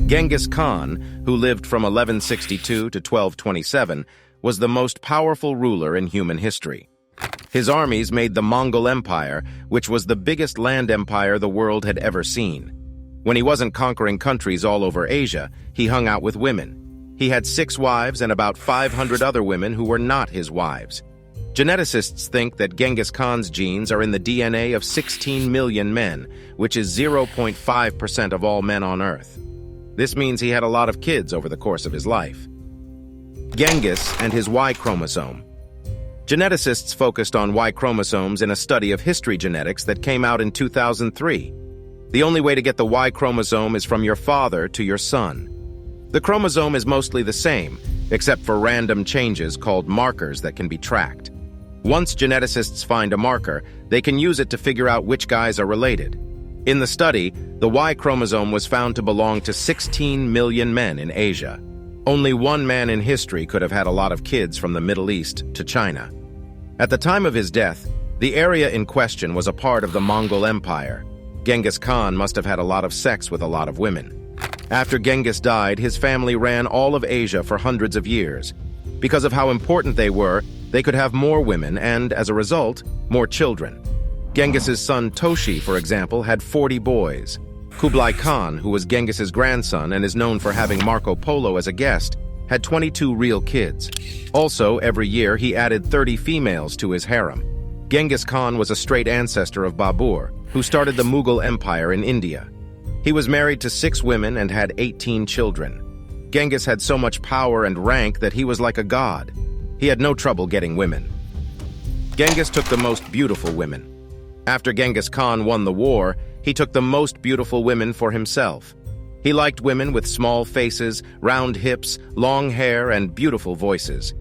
Genghis Khan, who lived from 1162 to 1227, was the most powerful ruler in human history. His armies made the Mongol Empire, which was the biggest land empire the world had ever seen. When he wasn't conquering countries all over Asia, he hung out with women. He had 6 wives and about 500 other women who were not his wives. Geneticists think that Genghis Khan's genes are in the DNA of 16 million men, which is 0.5% of all men on Earth. This means he had a lot of kids over the course of his life. Genghis and his Y chromosome. Geneticists focused on Y chromosomes in a study of history genetics that came out in 2003. The only way to get the Y chromosome is from your father to your son. The chromosome is mostly the same, except for random changes called markers that can be tracked. Once geneticists find a marker, they can use it to figure out which guys are related. In the study, the Y chromosome was found to belong to 16 million men in Asia. Only one man in history could have had a lot of kids from the Middle East to China. At the time of his death, the area in question was a part of the Mongol Empire. Genghis Khan must have had a lot of sex with a lot of women. After Genghis died, his family ran all of Asia for hundreds of years. Because of how important they were, they could have more women and, as a result, more children. Genghis's son Toshi, for example, had 40 boys. Kublai Khan, who was Genghis's grandson and is known for having Marco Polo as a guest, had 22 real kids. Also, every year he added 30 females to his harem. Genghis Khan was a straight ancestor of Babur, who started the Mughal Empire in India. He was married to 6 women and had 18 children. Genghis had so much power and rank that he was like a god. He had no trouble getting women. Genghis took the most beautiful women. After Genghis Khan won the war, he took the most beautiful women for himself. He liked women with small faces, round hips, long hair, and beautiful voices.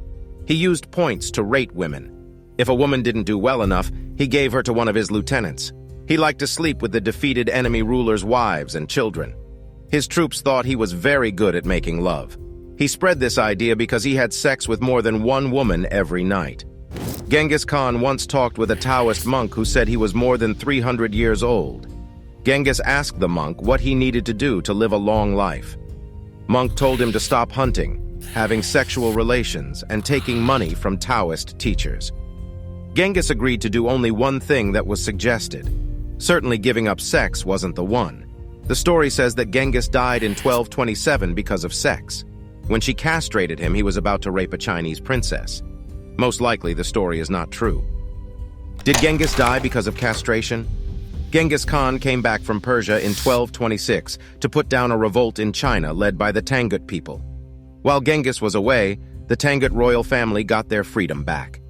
He used points to rate women. If a woman didn't do well enough, he gave her to one of his lieutenants. He liked to sleep with the defeated enemy rulers' wives and children. His troops thought he was very good at making love. He spread this idea because he had sex with more than one woman every night. Genghis Khan once talked with a Taoist monk who said he was more than 300 years old. Genghis asked the monk what he needed to do to live a long life. Monk told him to stop hunting, having sexual relations, and taking money from Taoist teachers. Genghis agreed to do only one thing that was suggested. Certainly giving up sex wasn't the one. The story says that Genghis died in 1227 because of sex. When she castrated him, he was about to rape a Chinese princess. Most likely, the story is not true. Did Genghis die because of castration? Genghis Khan came back from Persia in 1226 to put down a revolt in China led by the Tangut people. While Genghis was away, the Tangut royal family got their freedom back.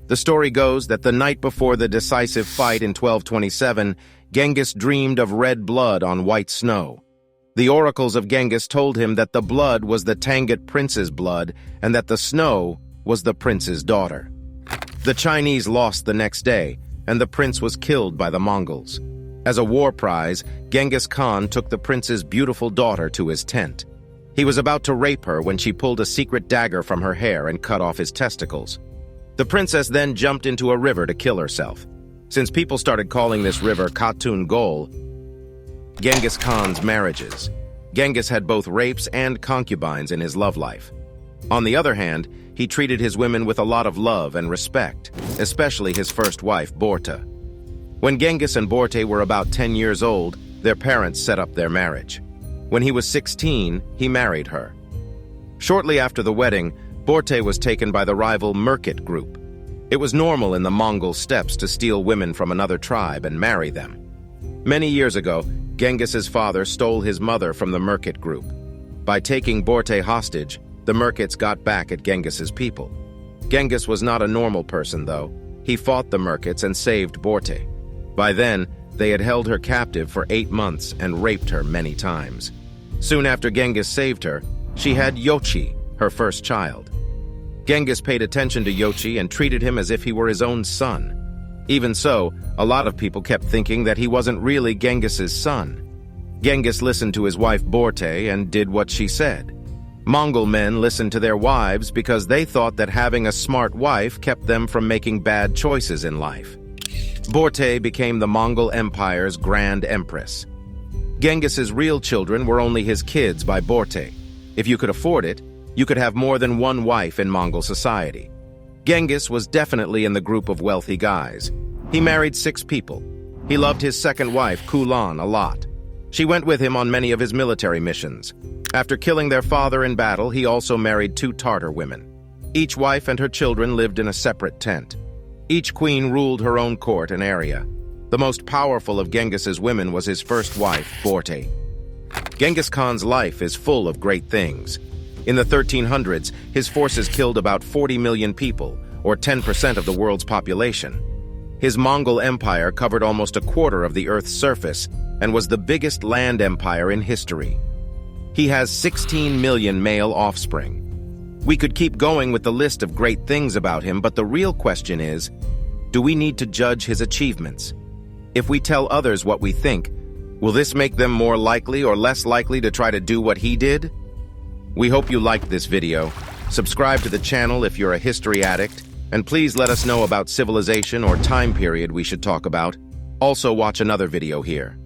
The story goes that the night before the decisive fight in 1227, Genghis dreamed of red blood on white snow. The oracles of Genghis told him that the blood was the Tangut prince's blood and that the snow was the prince's daughter. The Chinese lost the next day, and the prince was killed by the Mongols. As a war prize, Genghis Khan took the prince's beautiful daughter to his tent. He was about to rape her when she pulled a secret dagger from her hair and cut off his testicles. The princess then jumped into a river to kill herself. Since people started calling this river Khatun Gol, Genghis Khan's marriages. Genghis had both rapes and concubines in his love life. On the other hand, he treated his women with a lot of love and respect, especially his first wife, Borte. When Genghis and Borte were about 10 years old, their parents set up their marriage. When he was 16, he married her. Shortly after the wedding, Borte was taken by the rival Merkit group. It was normal in the Mongol steppes to steal women from another tribe and marry them. Many years ago, Genghis's father stole his mother from the Merkit group. By taking Borte hostage, the Merkits got back at Genghis's people. Genghis was not a normal person, though. He fought the Merkits and saved Borte. By then, they had held her captive for 8 months and raped her many times. Soon after Genghis saved her, she had Yochi, her first child. Genghis paid attention to Yochi and treated him as if he were his own son. Even so, a lot of people kept thinking that he wasn't really Genghis's son. Genghis listened to his wife Borte and did what she said. Mongol men listened to their wives because they thought that having a smart wife kept them from making bad choices in life. Borte became the Mongol Empire's Grand Empress. Genghis's real children were only his kids by Borte. If you could afford it, you could have more than one wife in Mongol society. Genghis was definitely in the group of wealthy guys. He married 6 people. He loved his second wife, Kulan, a lot. She went with him on many of his military missions. After killing their father in battle, he also married 2 Tartar women. Each wife and her children lived in a separate tent. Each queen ruled her own court and area. The most powerful of Genghis's women was his first wife, Borte. Genghis Khan's life is full of great things. In the 1300s, his forces killed about 40 million people, or 10% of the world's population. His Mongol Empire covered almost a quarter of the Earth's surface and was the biggest land empire in history. He has 16 million male offspring. We could keep going with the list of great things about him, but the real question is, do we need to judge his achievements? If we tell others what we think, will this make them more likely or less likely to try to do what he did? We hope you liked this video. Subscribe to the channel if you're a history addict, and please let us know about civilization or time period we should talk about. Also watch another video here.